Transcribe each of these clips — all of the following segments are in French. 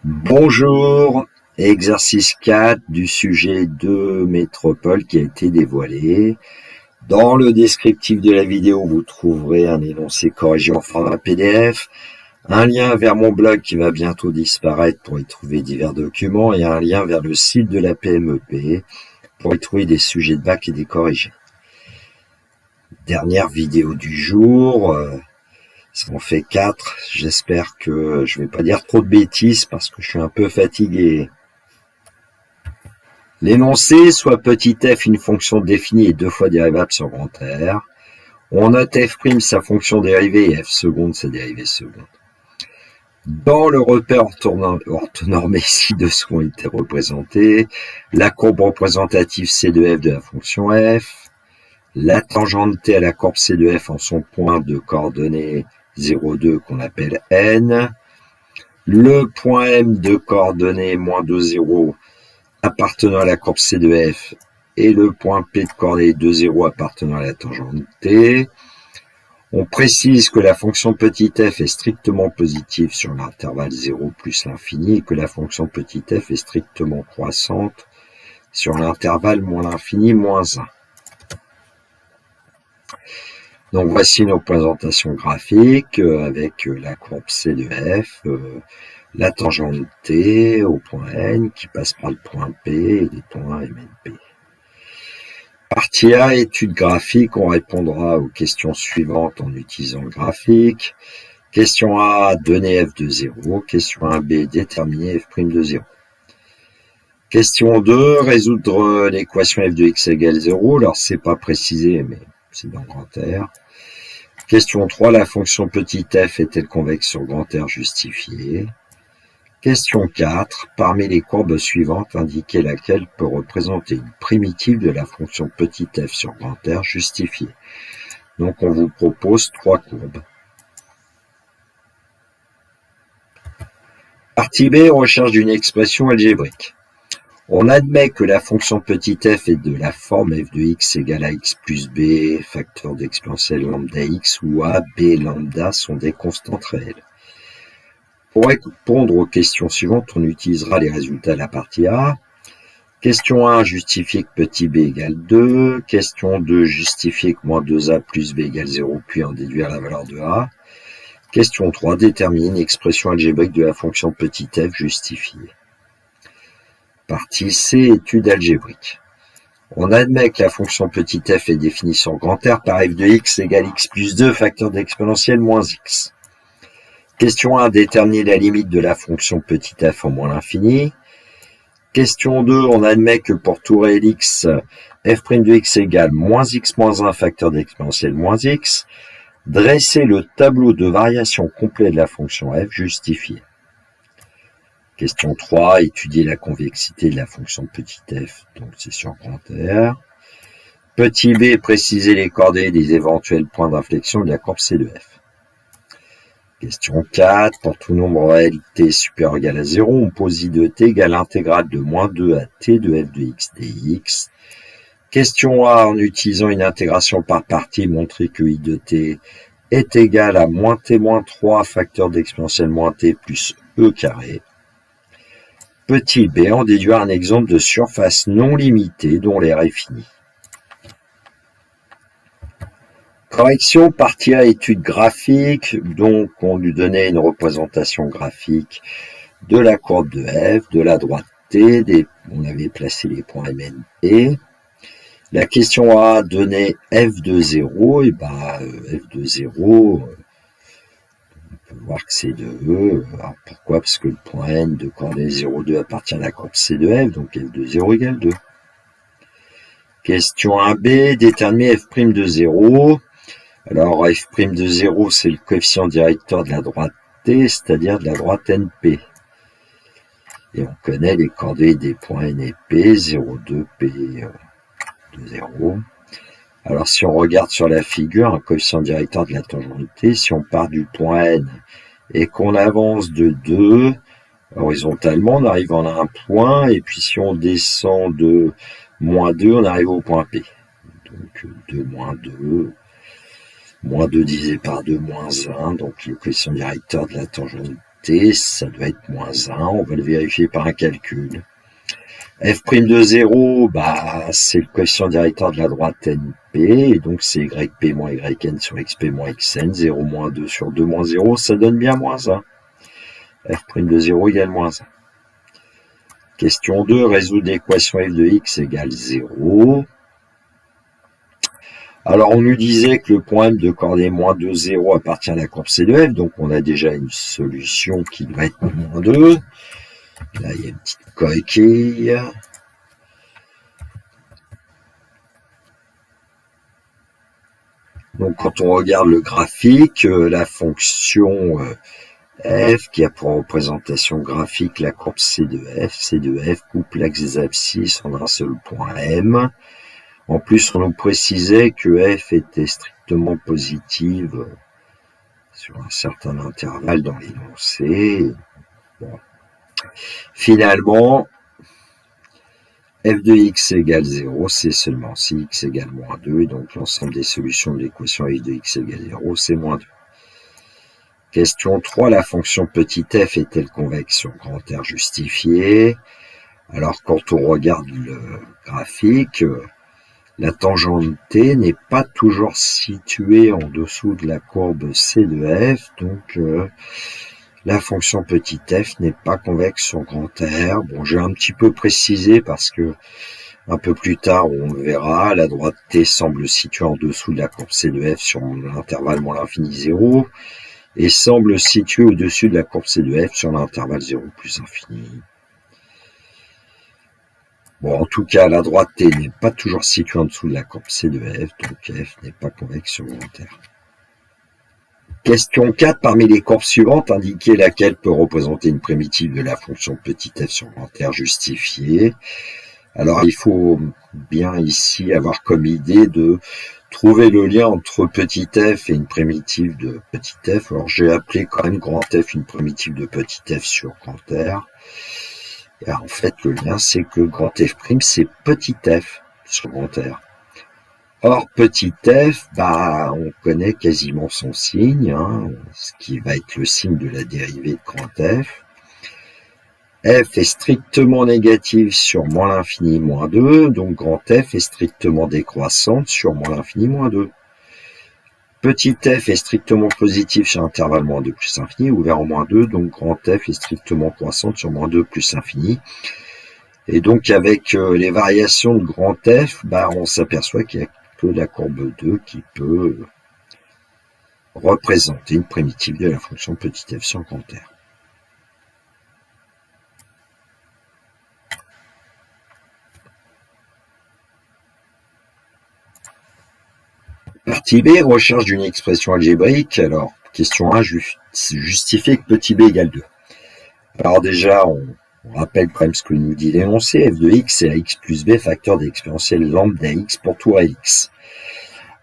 Bonjour, exercice 4 du sujet de métropole qui a été dévoilé. Dans le descriptif de la vidéo, vous trouverez un énoncé corrigé en format PDF, un lien vers mon blog qui va bientôt disparaître pour y trouver divers documents et un lien vers le site de la PMEP pour y trouver des sujets de bac et des corrigés. Dernière vidéo du jour. Ça en fait 4. J'espère que je vais pas dire trop de bêtises parce que je suis un peu fatigué. L'énoncé, soit petit f une fonction définie et deux fois dérivable sur grand R. On note f' sa fonction dérivée et f seconde sa dérivée seconde. Dans le repère orthonormé ci-dessous ont été représentés la courbe représentative C de f de la fonction f, la tangente t à la courbe C de f en son point de coordonnées 0,2 qu'on appelle n, le point M de coordonnées moins 2, 0 appartenant à la courbe C de f et le point P de coordonnées 2, 0 appartenant à la tangente t. On précise que la fonction petit f est strictement positive sur l'intervalle 0 plus l'infini et que la fonction petit f est strictement croissante sur l'intervalle moins l'infini moins 1. Donc voici une représentation graphique avec la courbe C de f, la tangente t au point N qui passe par le point P et des points MNP. Partie A, étude graphique, on répondra aux questions suivantes en utilisant le graphique. Question A, donner f de 0. Question 1b, déterminer f' de 0. Question 2, résoudre l'équation f de x égale 0. Alors c'est pas précisé, mais c'est dans grand R. Question 3, la fonction petit f est-elle convexe sur grand R justifié? Question 4, parmi les courbes suivantes, indiquez laquelle peut représenter une primitive de la fonction petit f sur grand R justifiée. Donc on vous propose 3 courbes. Partie B, recherche d'une expression algébrique. On admet que la fonction petit f est de la forme f de x égale à x plus b, facteur d'exponentielle lambda x, où a, b et lambda sont des constantes réelles. Pour répondre aux questions suivantes, on utilisera les résultats de la partie A. Question 1, justifier que petit b égale 2. Question 2, justifier que moins 2a plus b égale 0, puis en déduire la valeur de a. Question 3, déterminer une expression algébrique de la fonction petit f justifiée. Partie C, étude algébrique. On admet que la fonction petit f est définie sur grand R par f de x égale x plus 2, facteur d'exponentielle moins x. Question 1, déterminer la limite de la fonction petit f en moins l'infini. Question 2, on admet que pour tout réel x, f' de x égale moins x moins 1, facteur d'exponentielle moins x. Dresser le tableau de variation complet de la fonction f justifié. Question 3, étudier la convexité de la fonction petit f, donc c'est sur grand R. Petit b, préciser les coordonnées des éventuels points d'inflexion de la courbe C de f. Question 4, pour tout nombre réel t supérieur ou égal à 0, on pose i de t égale l'intégrale de moins 2 à t de f de x dx. Question A, en utilisant une intégration par partie, montrer que i de t est égal à moins t moins 3, facteur d'exponentielle moins t plus e carré. Petit b, on déduit un exemple de surface non limitée dont l'aire est fini. Correction, partie A, étude graphique. Donc, on lui donnait une représentation graphique de la courbe de f, de la droite t, on avait placé les points M, N, P. La question A donnait f de 0, et f de 0, on peut voir que c'est de E. Alors pourquoi? Parce que le point N de coordonnées 0,2 appartient à la courbe C de f, donc f de 0 égale 2. Question 1b, déterminer f' de 0. Alors f' de 0, c'est le coefficient directeur de la droite t, c'est-à-dire de la droite NP. Et on connaît les coordonnées des points N et P, 0,2, P de 0. Alors si on regarde sur la figure, un coefficient directeur de la tangente t, si on part du point N et qu'on avance de 2 horizontalement, on arrive en un point, et puis si on descend de moins 2, on arrive au point P. Donc 2 moins 2, moins 2 divisé par 2 moins 1, donc le coefficient directeur de la tangente t, ça doit être moins 1. On va le vérifier par un calcul. F' de 0, c'est le coefficient directeur de la droite NP, et donc c'est YP moins YN sur XP moins XN, 0 moins 2 sur 2 moins 0, ça donne bien moins 1. F' de 0 égale moins 1. Question 2, résoudre l'équation f de x égale 0. Alors, on nous disait que le point M de coordonnées moins 2, 0 appartient à la courbe C de f, donc on a déjà une solution qui doit être moins 2. Là, il y a une petite coquille. Donc, quand on regarde le graphique, la fonction f, qui a pour représentation graphique la courbe C de f coupe l'axe des abscisses en un seul point M. En plus, on nous précisait que f était strictement positive sur un certain intervalle dans l'énoncé. Bon. Finalement, f de x égale 0, c'est seulement si x égale moins 2, et donc l'ensemble des solutions de l'équation f de x égale 0, c'est moins 2. Question 3, la fonction petit f est-elle convexe sur grand R justifié? Alors, quand on regarde le graphique, la tangente T n'est pas toujours située en dessous de la courbe C de f, donc la fonction petit f n'est pas convexe sur grand R. Bon, j'ai un petit peu précisé parce que un peu plus tard, on le verra, la droite T semble située en dessous de la courbe C de f sur l'intervalle moins l'infini 0 et semble située au-dessus de la courbe C de f sur l'intervalle 0 plus infini. Bon, en tout cas, la droite T n'est pas toujours située en dessous de la courbe C de f, donc f n'est pas convexe sur grand R. Question 4, parmi les courbes suivantes, indiquez laquelle peut représenter une primitive de la fonction petit f sur grand R justifiée. Alors, il faut bien ici avoir comme idée de trouver le lien entre petit f et une primitive de petit f. Alors, j'ai appelé quand même grand F une primitive de petit f sur grand R. Et en fait, le lien, c'est que grand F', c'est petit f sur grand R. Or, petit f, on connaît quasiment son signe, ce qui va être le signe de la dérivée de grand F. F est strictement négative sur moins l'infini moins 2, donc grand F est strictement décroissante sur moins l'infini moins 2. Petit f est strictement positif sur l'intervalle moins 2 plus infini, ouvert en moins 2, donc grand F est strictement croissante sur moins 2 plus infini. Et donc avec les variations de grand F, on s'aperçoit qu'il n'y a que la courbe 2 qui peut représenter une primitive de la fonction petit f sur grand R. Partie B, recherche d'une expression algébrique. Alors, question 1, justifier que petit b égale 2. Alors déjà, on rappelle quand même ce que nous dit l'énoncé. F de x, c'est ax plus b, facteur d'exponentielle lambda x pour tout x.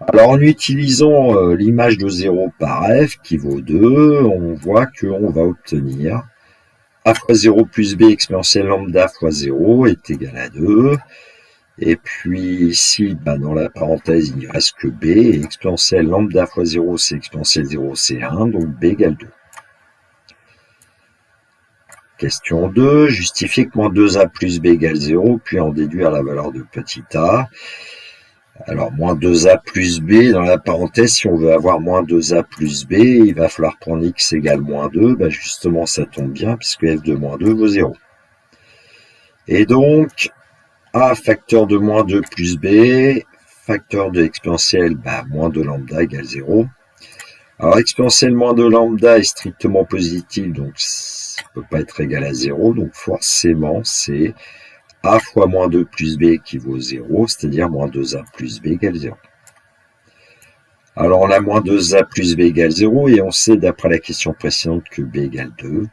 Alors, en utilisant l'image de 0 par f, qui vaut 2, on voit qu'on va obtenir a fois 0 plus b exponentielle lambda fois 0 est égal à 2. Et puis ici, dans la parenthèse, il ne reste que b, et exponentielle lambda fois 0, c'est exponentielle 0, c'est 1, donc b égale 2. Question 2, justifier que moins 2a plus b égale 0, puis en déduire la valeur de petit a. Alors, moins 2a plus b, dans la parenthèse, si on veut avoir moins 2a plus b, il va falloir prendre x égale moins 2, justement ça tombe bien, puisque f de moins 2 vaut 0. Et donc, a facteur de moins 2 plus b, facteur de exponentielle, moins 2 lambda égale 0. Alors, exponentielle moins 2 lambda est strictement positive, donc ça ne peut pas être égal à 0, donc forcément, c'est a fois moins 2 plus b qui vaut 0, c'est-à-dire moins 2a plus b égale 0. Alors, on a moins 2a plus b égale 0, et on sait d'après la question précédente que b égale 2.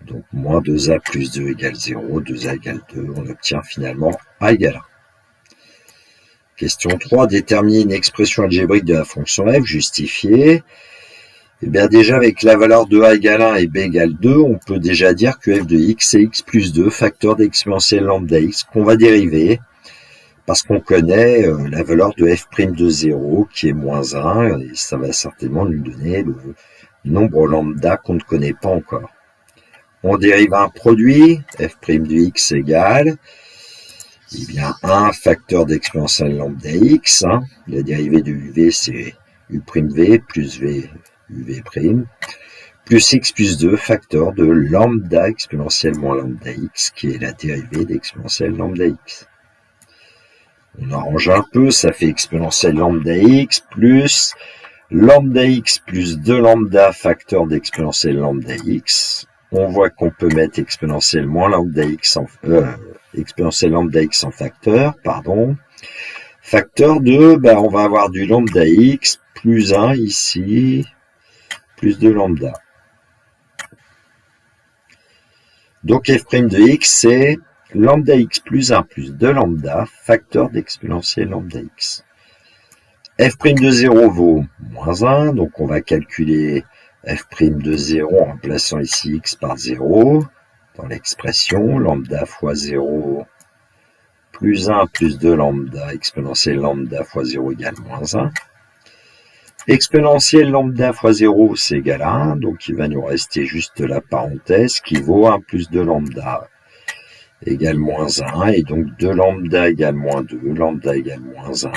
Donc, moins 2a plus 2 égale 0, 2a égale 2, on obtient finalement a égale 1. Question 3, déterminer une expression algébrique de la fonction f, justifiée. Eh bien, déjà, avec la valeur de a égale 1 et b égale 2, on peut déjà dire que f de x, c'est x plus 2, facteur d'exponentielle lambda x, qu'on va dériver, parce qu'on connaît la valeur de f' de 0, qui est moins 1, et ça va certainement nous donner le nombre lambda qu'on ne connaît pas encore. On dérive un produit, f' de x égale, eh bien, un facteur d'exponentielle lambda x, hein. La dérivée de uv, c'est u'v plus v uv', plus x plus 2 facteur de lambda exponentielle moins lambda x, qui est la dérivée d'exponentielle lambda x. On arrange un peu, ça fait exponentielle lambda x plus lambda x plus 2 lambda facteur d'exponentielle lambda x. On voit qu'on peut mettre exponentielle moins lambda x exponentielle lambda x en facteur, pardon. Facteur de, on va avoir du lambda x plus 1 ici, plus 2 lambda. Donc f' de x, c'est lambda x plus 1 plus 2 lambda, facteur d'exponentielle lambda x. F' de 0 vaut moins 1, donc on va calculer f' de 0 en remplaçant ici x par 0 dans l'expression, lambda fois 0 plus 1 plus 2 lambda, exponentielle lambda fois 0 égale moins 1. Exponentielle lambda fois 0, c'est égal à 1, donc il va nous rester juste la parenthèse qui vaut 1 plus 2 lambda égale moins 1, et donc 2 lambda égale moins 2, lambda égale moins 1.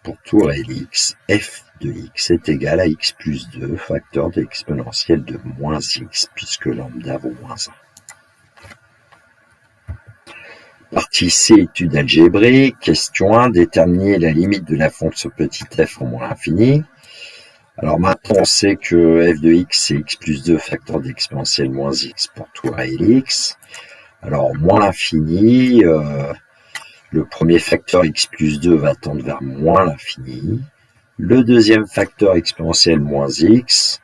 Pour tout réel x, f de x est égal à x plus 2, facteur d'exponentielle de moins x, puisque lambda vaut moins 1. Partie C, étude algébrique. Question 1, déterminer la limite de la fonction petit f en moins l'infini. Alors maintenant, on sait que f de x, c'est x plus 2 facteur d'exponentielle moins x pour tout réel x. Alors, moins l'infini, le premier facteur x plus 2 va tendre vers moins l'infini. Le deuxième facteur exponentielle moins x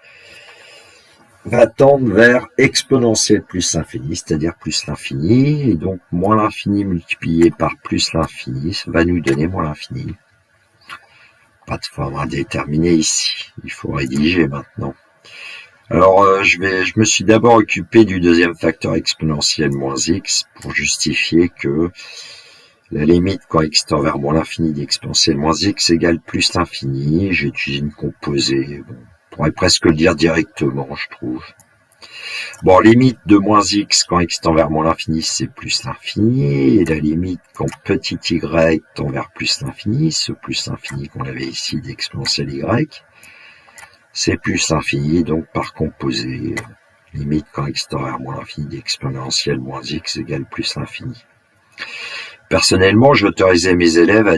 va tendre vers exponentielle plus l'infini, c'est-à-dire plus l'infini, et donc moins l'infini multiplié par plus l'infini, ça va nous donner moins l'infini. Pas de forme indéterminée ici, il faut rédiger maintenant. Alors je me suis d'abord occupé du deuxième facteur exponentielle moins x pour justifier que la limite quand x tend vers moins l'infini d'exponentielle moins x égale plus l'infini. J'ai utilisé une composée, bon, on pourrait presque le dire directement, je trouve. Bon, limite de moins x quand x tend vers moins l'infini, c'est plus l'infini. Et la limite quand petit y tend vers plus l'infini, ce plus l'infini qu'on avait ici d'exponentielle y, c'est plus l'infini, donc par composé, limite quand x tend vers moins l'infini d'exponentielle moins x égale plus l'infini. Personnellement, j'autorisais mes élèves à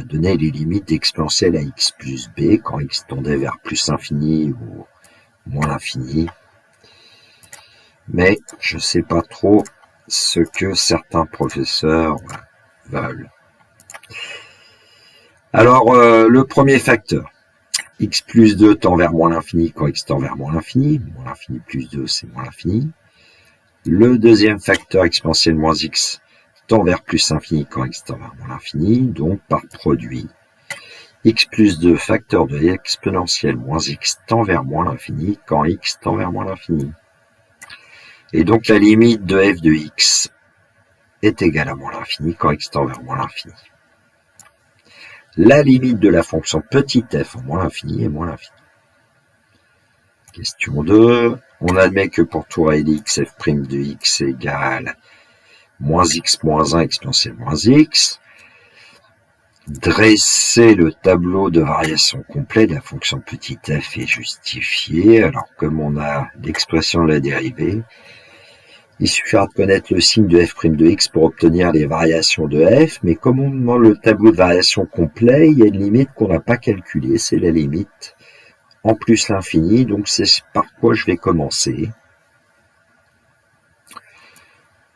donner les limites d'exponentielle à x plus b quand x tendait vers plus l'infini ou moins l'infini. Mais je ne sais pas trop ce que certains professeurs veulent. Alors, le premier facteur, x plus 2 tend vers moins l'infini quand x tend vers moins l'infini plus 2, c'est moins l'infini. Le deuxième facteur exponentielle moins x tend vers plus l'infini quand x tend vers moins l'infini, donc par produit, x plus 2 facteur de exponentielle moins x tend vers moins l'infini quand x tend vers moins l'infini. Et donc la limite de f de x est égale à moins l'infini quand x tend vers moins l'infini. La limite de la fonction petit f en moins l'infini est moins l'infini. Question 2. On admet que pour tout réel x, f' de x égale moins x moins 1 exponentielle moins x. Dresser le tableau de variation complet de la fonction petit f est justifié. Alors comme on a l'expression de la dérivée, il suffira de connaître le signe de f' de x pour obtenir les variations de f, mais comme on demande le tableau de variation complet, il y a une limite qu'on n'a pas calculée, c'est la limite en plus l'infini, donc c'est par quoi je vais commencer.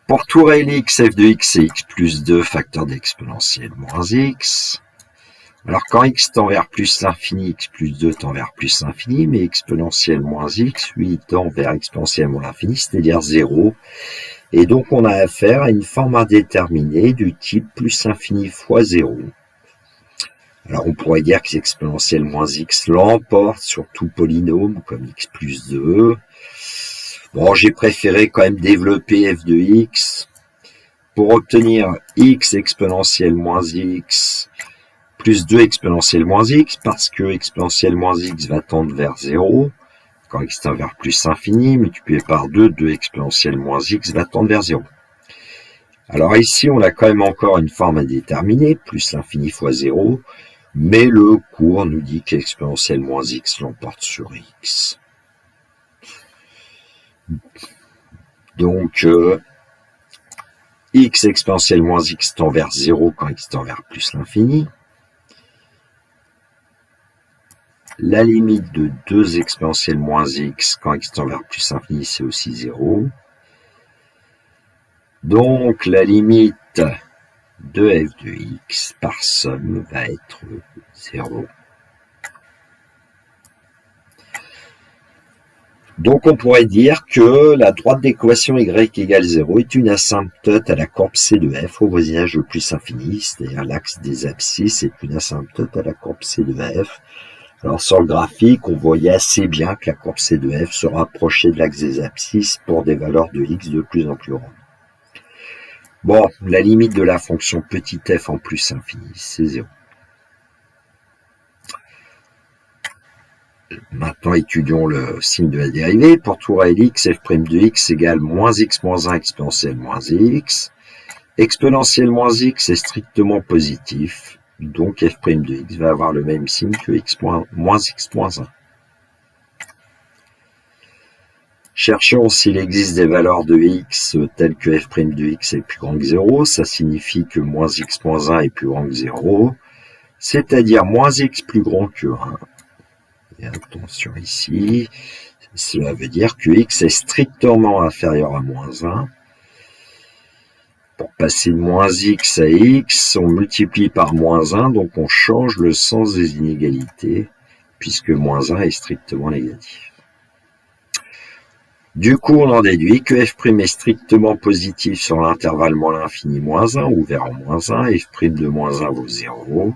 Pour tout réel x, f de x, c'est x plus 2 facteur d'exponentielle moins x. Alors quand x tend vers plus l'infini, x plus 2 tend vers plus l'infini, mais exponentielle moins x, lui, tend vers exponentielle moins l'infini, c'est-à-dire 0. Et donc on a affaire à une forme indéterminée du type plus l'infini fois 0. Alors on pourrait dire que exponentielle moins x l'emporte sur tout polynôme, comme x plus 2. Bon, j'ai préféré quand même développer f de x pour obtenir x exponentielle moins x plus 2 exponentielle moins x, parce que exponentielle moins x va tendre vers 0. Quand x tend vers plus infini, multiplié par 2, 2 exponentielle moins x va tendre vers 0. Alors ici, on a quand même encore une forme à déterminer, plus l'infini fois 0, mais le cours nous dit qu'exponentielle moins x l'emporte sur x. Donc, x exponentielle moins x tend vers 0 quand x tend vers plus l'infini. La limite de 2 exponentielle moins x quand x tend vers plus infini, c'est aussi 0. Donc, la limite de f de x par somme va être 0. Donc, on pourrait dire que la droite d'équation y égale 0 est une asymptote à la courbe C de f au voisinage de plus infini, c'est-à-dire l'axe des abscisses est une asymptote à la courbe C de f. Alors, sur le graphique, on voyait assez bien que la courbe C de f se rapprochait de l'axe des abscisses pour des valeurs de x de plus en plus grandes. Bon, la limite de la fonction petit f en plus infini, c'est 0. Maintenant, étudions le signe de la dérivée. Pour tout réel x, f' de x égale moins x moins 1 exponentielle moins x. Exponentielle moins x est strictement positif, donc f' de x va avoir le même signe que moins x moins 1. Cherchons s'il existe des valeurs de x telles que f' de x est plus grand que 0. Ça signifie que moins x moins 1 est plus grand que 0, c'est-à-dire moins x plus grand que 1. Et attention ici, cela veut dire que x est strictement inférieur à moins 1. Pour passer de moins x à x, on multiplie par moins 1, donc on change le sens des inégalités, puisque moins 1 est strictement négatif. Du coup, on en déduit que f' est strictement positif sur l'intervalle moins l'infini moins 1, ouvert en moins 1, f' de moins 1 vaut 0,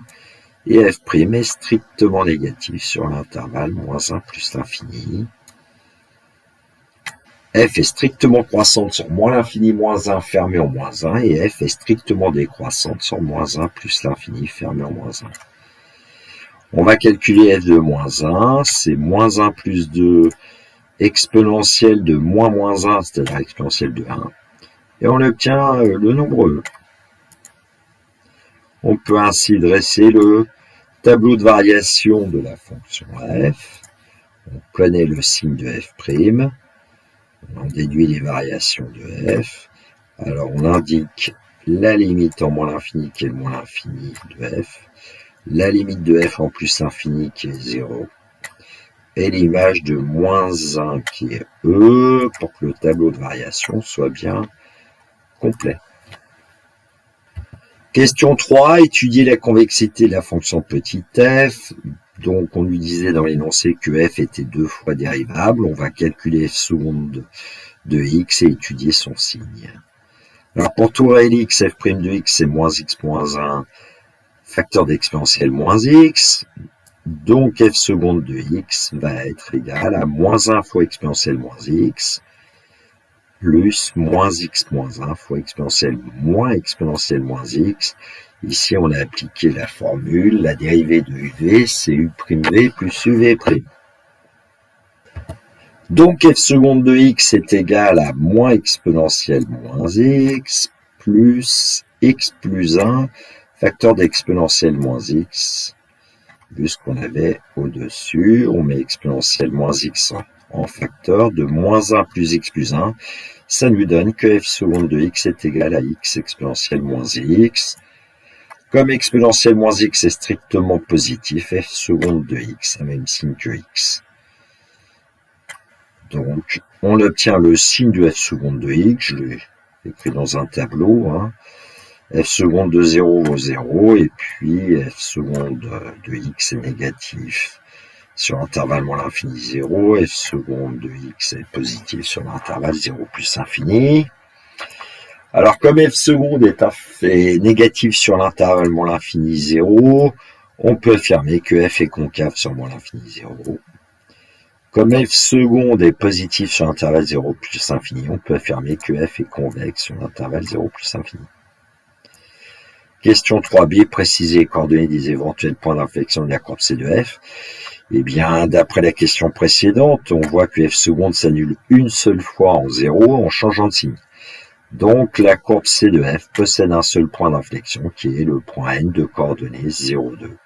et f' est strictement négatif sur l'intervalle moins 1 plus l'infini. F est strictement croissante sur moins l'infini moins 1 fermé en moins 1, et f est strictement décroissante sur moins 1 plus l'infini fermé en moins 1. On va calculer f de moins 1, c'est moins 1 plus 2 exponentielle de moins 1, c'est-à-dire exponentielle de 1, et on obtient le nombre e. On peut ainsi dresser le tableau de variation de la fonction f. On connaît le signe de f', on déduit les variations de f. Alors on indique la limite en moins l'infini qui est le moins l'infini de f, la limite de f en plus infini qui est 0, et l'image de moins 1 qui est e, pour que le tableau de variation soit bien complet. Question 3, étudier la convexité de la fonction petit f. Donc on lui disait dans l'énoncé que f était 2 fois dérivable. On va calculer f seconde de x et étudier son signe. Alors pour tout réel x, f' de x c'est moins x moins 1, facteur d'exponentielle moins x. Donc f seconde de x va être égal à moins 1 fois exponentielle moins x, plus moins x moins 1 fois exponentielle moins x. Ici, on a appliqué la formule, la dérivée de uv, c'est u'v plus uv'. Donc f seconde de x est égal à moins exponentielle moins x, plus x plus 1, facteur d'exponentielle moins x, plus ce qu'on avait au-dessus. On met exponentielle moins x en facteur de moins 1 plus x plus 1. Ça nous donne que f seconde de x est égal à x exponentielle moins x. Comme exponentielle moins x est strictement positif, f seconde de x a le même signe que x. Donc, on obtient le signe de f seconde de x, je l'ai écrit dans un tableau, f seconde de 0 vaut 0, et puis f seconde de x est négatif sur l'intervalle moins l'infini 0, f seconde de x est positif sur l'intervalle 0 plus infini. Alors comme f seconde est négatif sur l'intervalle moins l'infini 0, on peut affirmer que f est concave sur moins l'infini 0. Comme f seconde est positif sur l'intervalle 0 plus infini, on peut affirmer que f est convexe sur l'intervalle 0 plus infini. Question 3b, préciser les coordonnées des éventuels points d'inflexion de la courbe C de f. Eh bien, d'après la question précédente, on voit que f seconde s'annule une seule fois en 0 en changeant de signe. Donc, la courbe C de f possède un seul point d'inflexion qui est le point N de coordonnées 0, 2.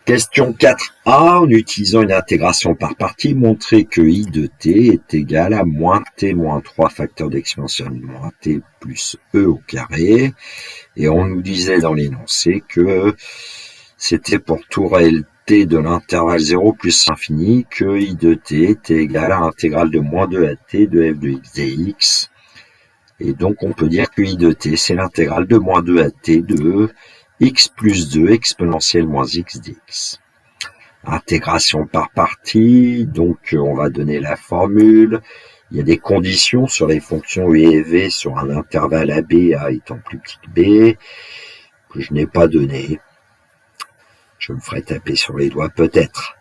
Question 4a, en utilisant une intégration par partie, montrer que i de t est égal à moins t moins 3 facteur d'exponentielle moins t plus e au carré. Et on nous disait dans l'énoncé que c'était pour tout réel t de l'intervalle 0 plus infini que i de t était égal à l'intégrale de moins 2 à t de f de x dx. Et donc on peut dire que i de t c'est l'intégrale de moins 2 à t de x plus 2 exponentielle moins x dx. Intégration par partie, donc on va donner la formule. Il y a des conditions sur les fonctions u et v sur un intervalle AB, A étant plus petit que B, que je n'ai pas donné. Je me ferai taper sur les doigts peut-être.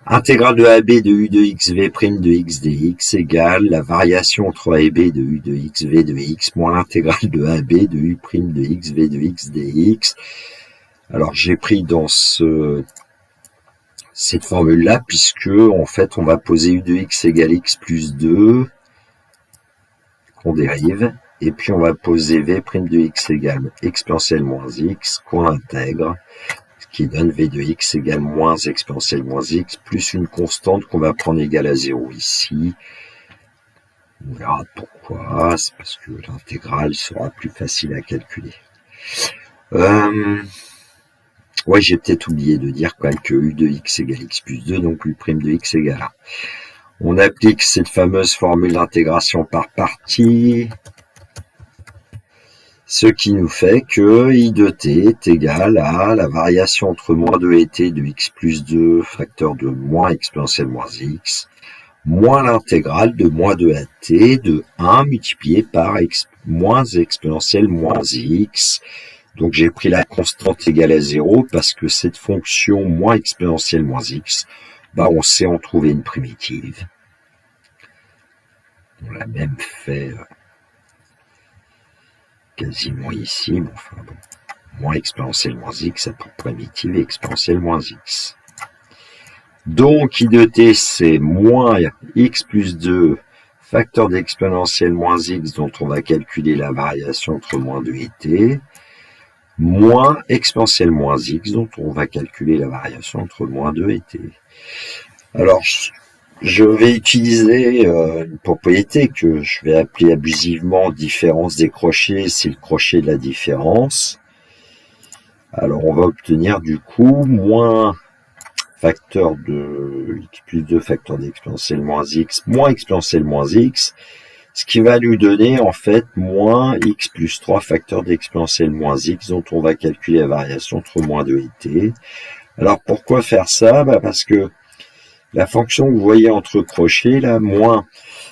Intégrale de AB de u de x v' de x dx égale la variation entre a et b de u de x v de x moins l'intégrale de AB de u' de x v de x dx. Alors j'ai pris dans cette formule-là, puisque en fait on va poser u de x égale x plus 2, qu'on dérive, et puis on va poser v' de x égale exponentielle moins x, qu'on intègre, ce qui donne v de x égale moins exponentielle moins x, plus une constante qu'on va prendre égale à 0 ici. On verra pourquoi, c'est parce que l'intégrale sera plus facile à calculer. Ouais, j'ai peut-être oublié de dire quand même que u de x égale x plus 2, donc u' de x égale 1. On applique cette fameuse formule d'intégration par partie, ce qui nous fait que i de t est égal à la variation entre moins 2 et t de x plus 2, facteur de moins exponentielle moins x, moins l'intégrale de moins 2 à t de 1 multiplié par moins exponentielle moins x. Donc j'ai pris la constante égale à 0 parce que cette fonction moins exponentielle moins x, on sait en trouver une primitive. On l'a même fait quasiment ici, mais enfin bon. Moins exponentielle moins x, ça pour primitive et exponentielle moins x. Donc i de t c'est moins x plus 2 facteur d'exponentielle moins x dont on va calculer la variation entre moins 2 et t, moins exponentielle moins x, dont on va calculer la variation entre moins 2 et t. Alors, je vais utiliser une propriété que je vais appeler abusivement différence des crochets, c'est le crochet de la différence. Alors, on va obtenir du coup moins facteur de x plus 2 facteur d'exponentielle moins x, moins exponentielle moins x, ce qui va nous donner en fait moins x plus 3 facteur d'exponentielle moins x, dont on va calculer la variation entre moins 2 et t. Alors pourquoi faire ça? Parce que la fonction que vous voyez entre crochets, là, moins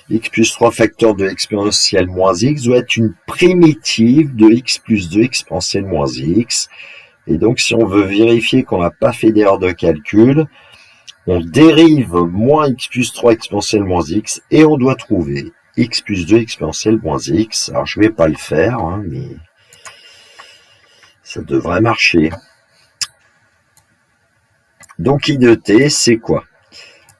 x plus 3 facteur de exponentielle moins x, doit être une primitive de x plus 2 exponentielle moins x. Et donc si on veut vérifier qu'on n'a pas fait d'erreur de calcul, on dérive moins x plus 3 exponentielle moins x et on doit trouver x plus 2 exponentielle moins x. Alors je vais pas le faire, mais ça devrait marcher. Donc i de t, c'est quoi?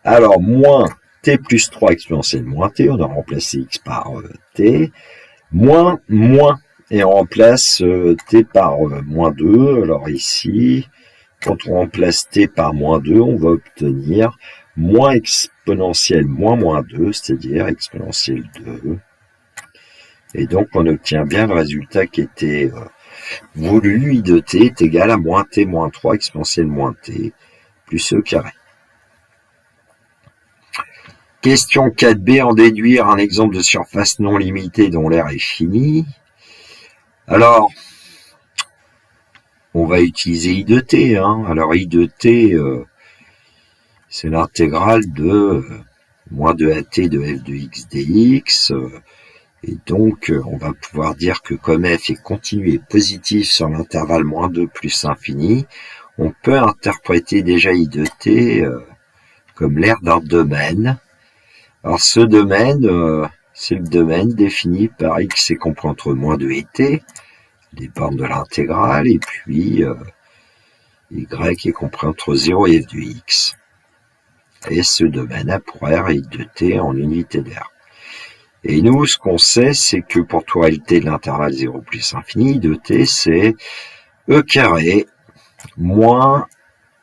Alors moins t plus 3 exponentielle moins t, on a remplacé x par t, moins, et on remplace t par moins 2. Alors ici, quand on remplace t par moins 2, on va obtenir moins exponentielle moins 2, c'est-à-dire exponentielle 2. Et donc, on obtient bien le résultat qui était voulu. I de t est égal à moins t moins 3 exponentielle moins t plus e carré. Question 4b, en déduire un exemple de surface non limitée dont l'aire est fini. Alors, on va utiliser i de t. Alors, i de t, c'est l'intégrale de moins 2 à t de f de x dx. Et donc, on va pouvoir dire que comme f est continu et positif sur l'intervalle moins 2 plus infini, on peut interpréter déjà i de t comme l'aire d'un domaine. Alors ce domaine, c'est le domaine défini par x est compris entre moins 2 et t, les bornes de l'intégrale, et puis y est compris entre 0 et f de x. Et ce domaine a pour r et de t en unité d'air. Et nous, ce qu'on sait, c'est que pour tout réalité de l'intervalle 0 plus infini, de t, c'est e carré moins,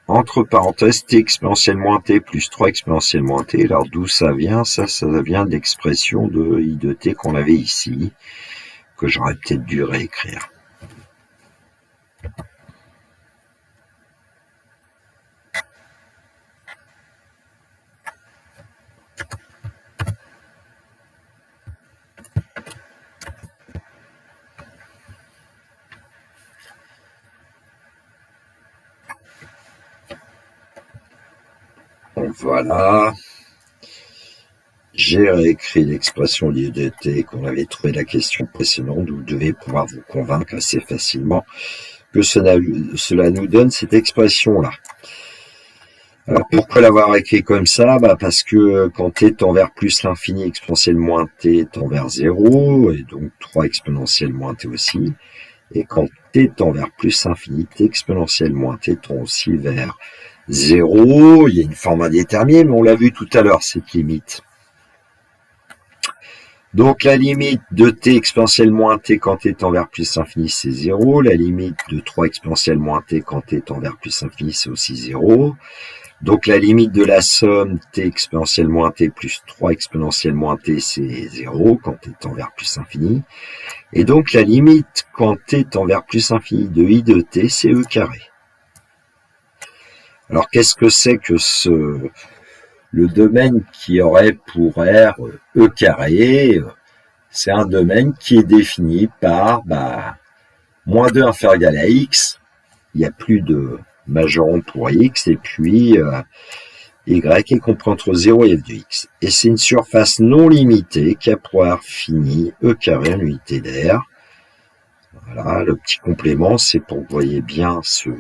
entre parenthèses, t exponentielle moins t plus 3 exponentielle moins t. Alors d'où ça vient? Ça vient de l'expression de i de t qu'on avait ici, que j'aurais peut-être dû réécrire. Donc voilà, j'ai réécrit l'expression d'i de t qu'on avait trouvé la question précédente. Vous devez pouvoir vous convaincre assez facilement que cela nous donne cette expression-là. Alors pourquoi l'avoir écrit comme ça? Parce que quand t tend vers plus l'infini, exponentielle moins t tend vers 0, et donc 3 exponentielle moins t aussi. Et quand t tend vers plus l'infini, t exponentielle moins t tend aussi vers 0. Il y a une forme indéterminée, mais on l'a vu tout à l'heure, cette limite. Donc la limite de t exponentielle moins t quand t tend vers plus l'infini, c'est 0. La limite de 3 exponentielle moins t quand t tend vers plus l'infini, c'est aussi 0. Donc la limite de la somme t exponentielle moins t plus 3 exponentielle moins t, c'est 0 quand t tend vers plus l'infini. Et donc la limite quand t tend vers plus l'infini de i de t, c'est e carré. Alors qu'est-ce que c'est que le domaine qui aurait pour R e carré? C'est un domaine qui est défini par moins 2 inférieur égal à x. Il n'y a plus de majorant pour x, et puis y est compris entre 0 et f de x. Et c'est une surface non limitée qui a pour R fini e carré en unité d'air. Voilà, le petit complément, c'est pour que vous voyez bien ce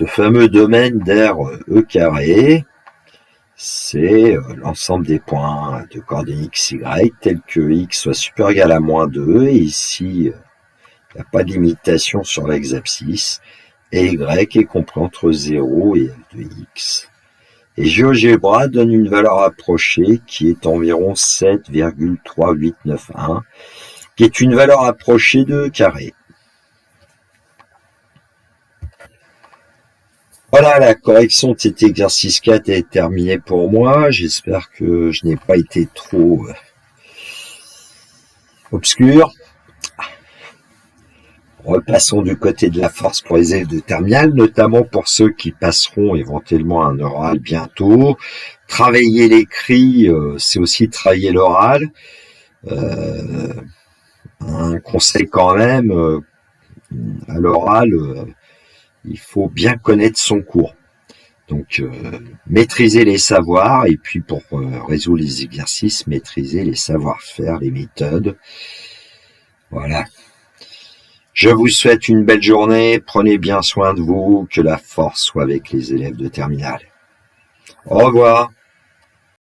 fameux domaine d'air e carré. C'est l'ensemble des points de coordonnées x, y, tels que x soit supérieur ou égal à moins 2, et ici, il n'y a pas de limitation sur l'axe abscisse, et y est compris entre 0 et f de x. Et GeoGebra donne une valeur approchée qui est environ 7,3891, qui est une valeur approchée de carré. Voilà, la correction de cet exercice 4 est terminée pour moi. J'espère que je n'ai pas été trop obscur. Repassons du côté de la force pour les élèves de terminale, notamment pour ceux qui passeront éventuellement un oral bientôt. Travailler l'écrit, c'est aussi travailler l'oral. Un conseil quand même, à l'oral, il faut bien connaître son cours. Donc, maîtriser les savoirs, et puis pour résoudre les exercices, maîtriser les savoir-faire, les méthodes. Voilà. Je vous souhaite une belle journée, prenez bien soin de vous, que la force soit avec les élèves de terminale. Au revoir.